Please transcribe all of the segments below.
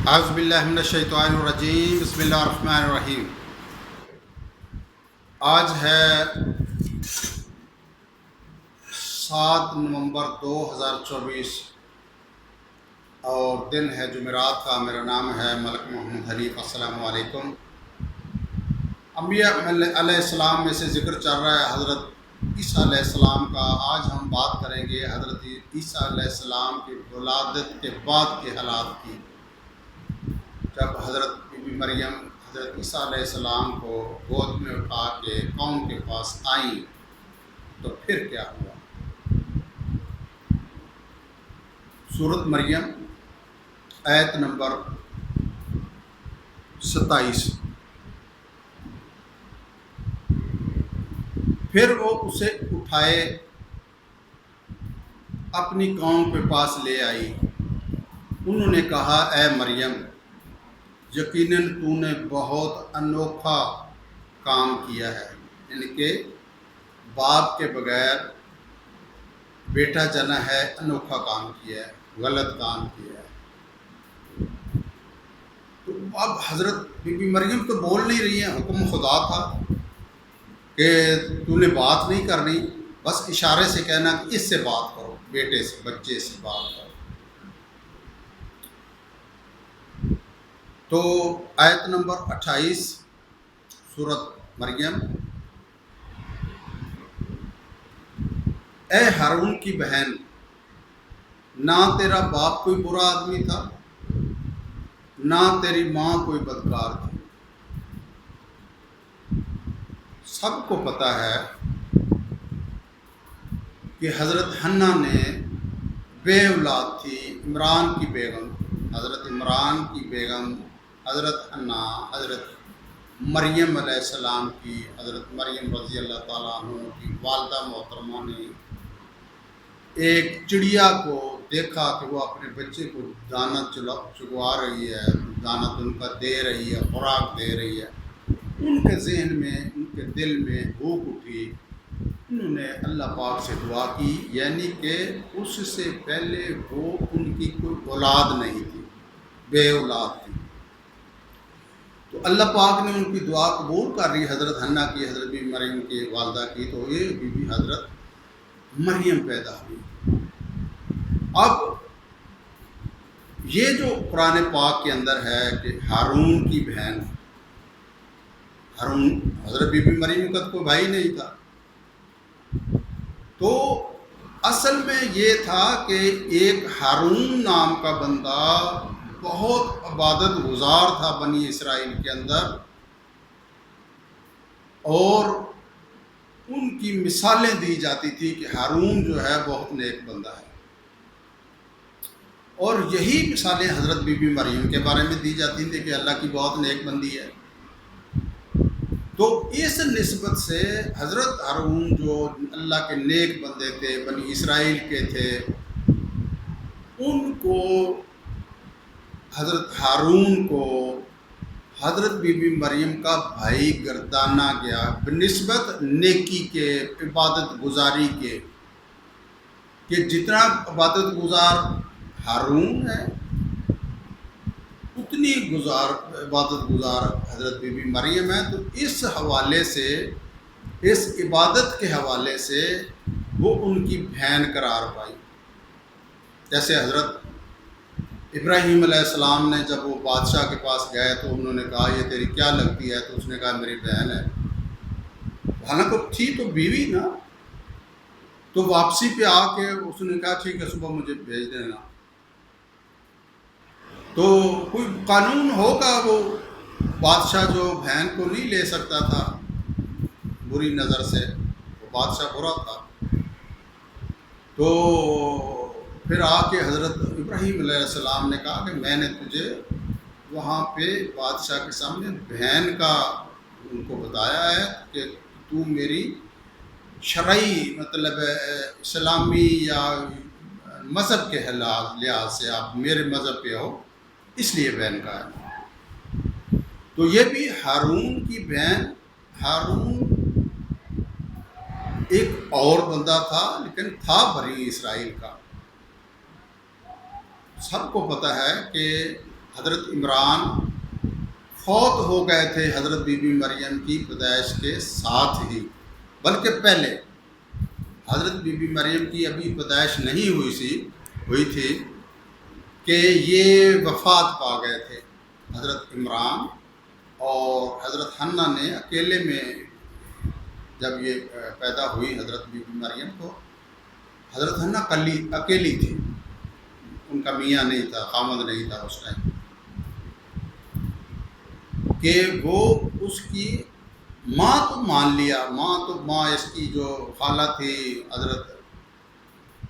اعوذ باللہ من الشیطان الرجیم، بسم اللہ الرحمن الرحیم۔ آج ہے 7 نومبر 2024 اور دن ہے جمعرات کا۔ میرا نام ہے ملک محمد حنیف۔ السلام علیکم۔ انبیاء علیہ السلام میں سے ذکر چل رہا ہے حضرت عیسیٰ علیہ السلام کا۔ آج ہم بات کریں گے حضرت عیسیٰ علیہ السلام کی ولادت کے بعد کے حالات کی۔ جب حضرت بی بی مریم حضرت عیسیٰ علیہ السلام کو گود میں اٹھا کے قوم کے پاس آئیں تو پھر کیا ہوا؟ سورۃ مریم آیت نمبر 27۔ پھر وہ اسے اٹھائے اپنی قوم کے پاس لے آئی۔ انہوں نے کہا، اے مریم، یقیناً تو نے بہت انوکھا کام کیا ہے، یعنی کہ باپ کے بغیر بیٹا جنا ہے، انوکھا کام کیا ہے، غلط کام کیا ہے۔ تو اب حضرت بی بی مریم تو بول نہیں رہی ہیں، حکم خدا تھا کہ تو نے بات نہیں کرنی، بس اشارے سے کہنا کہ اس سے بات کرو، بیٹے سے، بچے سے بات کرو۔ تو آیت نمبر 28 سورۃ مریم، اے ہارون کی بہن، نہ تیرا باپ کوئی برا آدمی تھا، نہ تیری ماں کوئی بدکار تھی۔ سب کو پتہ ہے کہ حضرت حنہ نے بے اولاد تھی، عمران کی بیگم، حضرت عمران کی بیگم حضرت حنہ، حضرت مریم علیہ السلام کی، حضرت مریم رضی اللہ تعالیٰ عنہ کی والدہ محترمہ نے ایک چڑیا کو دیکھا کہ وہ اپنے بچے کو دانہ چگوا رہی ہے، دانہ ان کا دے رہی ہے، خوراک دے رہی ہے۔ ان کے ذہن میں، ان کے دل میں بھوک اٹھی۔ انہوں نے اللہ پاک سے دعا کی، یعنی کہ اس سے پہلے وہ ان کی کوئی اولاد نہیں تھی، بے اولاد تھی۔ تو اللہ پاک نے ان کی دعا قبول کر لی، حضرت حنہ کی، حضرت بی بی مریم کی والدہ کی۔ تو یہ بی بی حضرت مریم پیدا ہوئی۔ اب یہ جو قرآن پاک کے اندر ہے کہ ہارون کی بہن، ہارون حضرت بی بی مریم کا کوئی بھائی نہیں تھا، تو اصل میں یہ تھا کہ ایک ہارون نام کا بندہ بہت عبادت گزار تھا بنی اسرائیل کے اندر، اور ان کی مثالیں دی جاتی تھی کہ ہارون جو ہے بہت نیک بندہ ہے، اور یہی مثالیں حضرت بی بی مریم کے بارے میں دی جاتی تھیں کہ اللہ کی بہت نیک بندی ہے۔ تو اس نسبت سے حضرت ہارون جو اللہ کے نیک بندے تھے، بنی اسرائیل کے تھے، ان کو، حضرت ہارون کو حضرت بی بی مریم کا بھائی گردانا گیا بنسبت نیکی کے، عبادت گزاری کے، کہ جتنا عبادت گزار ہارون ہے اتنی عبادت گزار حضرت بی بی مریم ہے۔ تو اس حوالے سے، اس عبادت کے حوالے سے وہ ان کی بہن قرار پائی۔ جیسے حضرت ابراہیم علیہ السلام نے جب وہ بادشاہ کے پاس گئے تو انہوں نے کہا، یہ تیری کیا لگتی ہے؟ تو اس نے کہا، میری بہن ہے۔ حالانکہ تھی تو بیوی نا۔ تو واپسی پہ آ کے اس نے کہا، ٹھیک ہے، صبح مجھے بھیج دینا۔ تو کوئی قانون ہوگا، وہ بادشاہ جو بہن کو نہیں لے سکتا تھا بری نظر سے، وہ بادشاہ برا تھا۔ تو پھر آ کے حضرت ابراہیم علیہ السلام نے کہا کہ میں نے تجھے وہاں پہ بادشاہ کے سامنے بہن کا ان کو بتایا ہے کہ تو میری شرعی، مطلب اسلامی یا مذہب کے لحاظ سے آپ میرے مذہب پہ ہو، اس لیے بہن کا ہے۔ تو یہ بھی ہارون کی بہن، ہارون ایک اور بندہ تھا لیکن تھا بنی اسرائیل کا۔ سب کو پتہ ہے کہ حضرت عمران فوت ہو گئے تھے حضرت بی بی مریم کی پیدائش کے ساتھ ہی، بلکہ پہلے حضرت بی بی مریم کی ابھی پیدائش نہیں ہوئی تھی کہ یہ وفات پا گئے تھے حضرت عمران، اور حضرت حنہ نے اکیلے میں جب یہ پیدا ہوئی حضرت بی بی مریم، تو حضرت حنہ اکیلی تھی، ان کا میاں نہیں تھا، خامد نہیں تھا اس ٹائم، کہ وہ اس کی ماں تو مان لیا، ماں اس کی جو خالہ تھی حضرت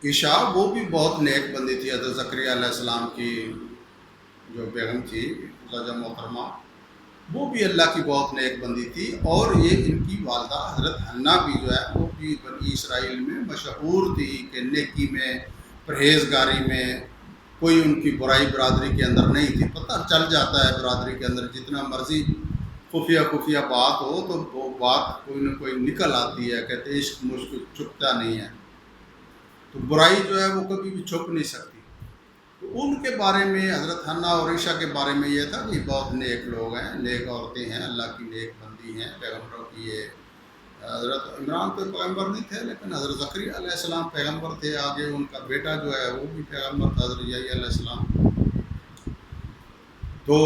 عائشہ، وہ بھی بہت نیک بندی تھی، حضرت زکریا علیہ السلام کی جو بیگم تھی زوجہ محترمہ، وہ بھی اللہ کی بہت نیک بندی تھی، اور یہ ان کی والدہ حضرت حنہ بھی جو ہے وہ بھی بنی اسرائیل میں مشہور تھی کہ نیکی میں، پرہیزگاری میں، کوئی ان کی برائی برادری کے اندر نہیں تھی۔ پتہ چل جاتا ہے برادری کے اندر جتنا مرضی خفیہ بات ہو تو وہ بات کوئی نہ کوئی نکل آتی ہے، کہتے عشق مشق چھپتا نہیں ہے، تو برائی جو ہے وہ کبھی بھی چھپ نہیں سکتی۔ تو ان کے بارے میں حضرت حنہ اور عائشہ کے بارے میں یہ تھا کہ یہ بہت نیک لوگ ہیں، نیک عورتیں ہیں، اللہ کی نیک بندی ہیں، پیغمبروں کی یہ حضرت عمران تو پیغمبر نہیں تھے لیکن حضرت زکریا علیہ السلام پیغمبر تھے، آگے ان کا بیٹا جو ہے وہ بھی پیغمبر تھا حضرت یحییٰ علیہ السلام۔ تو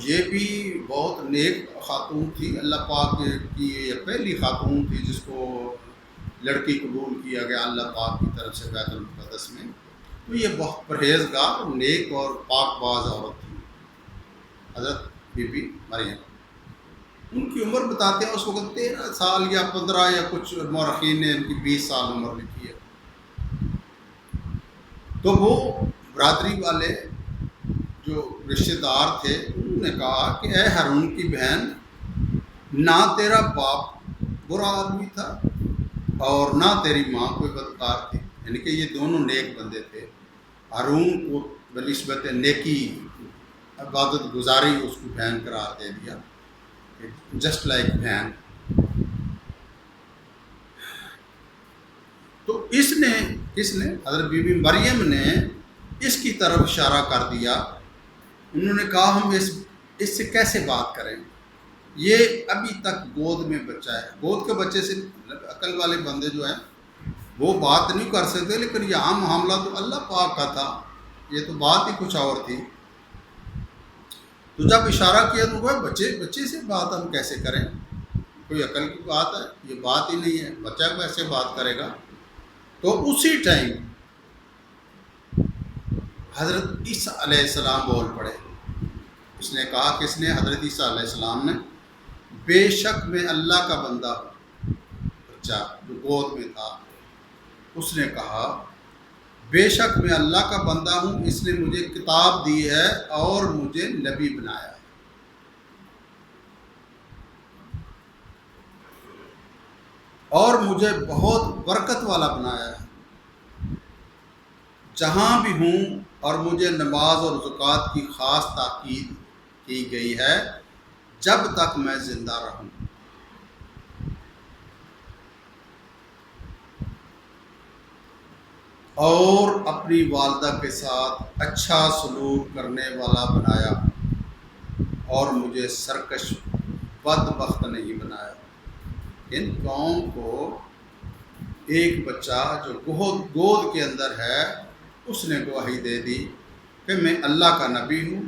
یہ بھی بہت نیک خاتون تھی، اللہ پاک کی یہ پہلی خاتون تھی جس کو لڑکی قبول کیا گیا اللہ پاک کی طرف سے بیت المقدس میں۔ تو یہ بہت پرہیزگار، نیک اور پاک باز عورت تھی حضرت بی بی مریم۔ ان کی عمر بتاتے ہیں اس وقت 13 سال یا 15 یا کچھ مورخین نے ان کی 20 سال عمر لکھی ہے۔ تو وہ برادری والے جو رشتہ دار تھے انہوں نے کہا کہ اے ہارون کی بہن، نہ تیرا باپ برا آدمی تھا اور نہ تیری ماں کوئی بدکار تھی، یعنی کہ یہ دونوں نیک بندے تھے۔ ہارون کو بنسبت نیکی عبادت گزاری اس کو بہن قرار دے دیا، جسٹ لائک بہن۔ تو اس نے حضرت بی بی مریم نے اس کی طرف اشارہ کر دیا، انہوں نے کہا ہم اس سے کیسے بات کریں، یہ ابھی تک گود میں بچہ ہے، گود کے بچے سے عقل والے بندے جو ہیں وہ بات نہیں کر سکتے، لیکن یہاں معاملہ تو اللہ پاک کا تھا، یہ تو بات ہی کچھ اور تھی۔ تو جب اشارہ کیا تو وہ بچے سے بات ہم کیسے کریں، کوئی عقل کی بات ہے، یہ بات ہی نہیں ہے، بچہ کیسے بات کرے گا۔ تو اسی ٹائم حضرت عیسیٰ علیہ السلام بول پڑے، اس نے کہا، کس نے؟ حضرت عیسیٰ علیہ السلام نے، بے شک میں اللہ کا بندہ ہوں، بچہ جو گود میں تھا اس نے کہا بے شک میں اللہ کا بندہ ہوں، اس نے مجھے کتاب دی ہے اور مجھے نبی بنایا ہے۔ اور مجھے بہت برکت والا بنایا ہے، جہاں بھی ہوں، اور مجھے نماز اور زکوٰۃ کی خاص تاکید کی گئی ہے جب تک میں زندہ رہوں۔ اور اپنی والدہ کے ساتھ اچھا سلوک کرنے والا بنایا، اور مجھے سرکش بدبخت نہیں بنایا۔ ان قوم کو ایک بچہ جو گود کے اندر ہے اس نے گواہی دے دی کہ میں اللہ کا نبی ہوں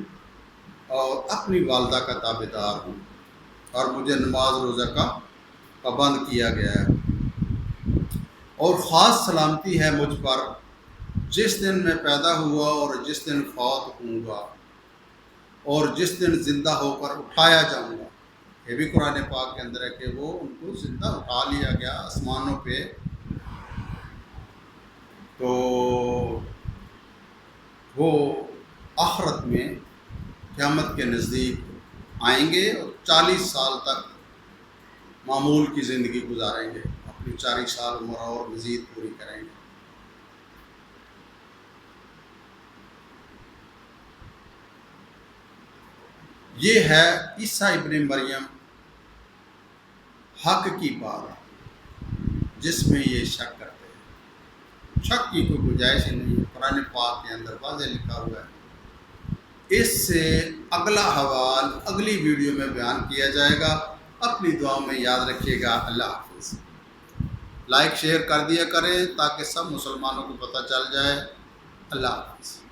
اور اپنی والدہ کا تابعدار ہوں، اور مجھے نماز روزہ کا پابند کیا گیا ہے، اور خاص سلامتی ہے مجھ پر جس دن میں پیدا ہوا اور جس دن فوت ہوں گا اور جس دن زندہ ہو کر اٹھایا جاؤں گا۔ یہ بھی قرآن پاک کے اندر ہے کہ وہ ان کو زندہ اٹھا لیا گیا آسمانوں پہ، تو وہ آخرت میں قیامت کے نزدیک آئیں گے اور 40 سال تک معمول کی زندگی گزاریں گے، اپنی 40 سال عمر اور مزید پوری کریں گے۔ یہ ہے عیسیٰ ابن مریم حق کی بات جس میں یہ شک کرتے ہیں، شک کی کوئی گنجائش ہی نہیں ہے، قرآن پاک کے اندر واضح لکھا ہوا ہے۔ اس سے اگلا حوال اگلی ویڈیو میں بیان کیا جائے گا. اپنی دعاؤں میں یاد رکھیے گا. اللہ حافظ. لائک شیئر کر دیا کریں تاکہ سب مسلمانوں کو پتہ چل جائے. اللہ حافظ.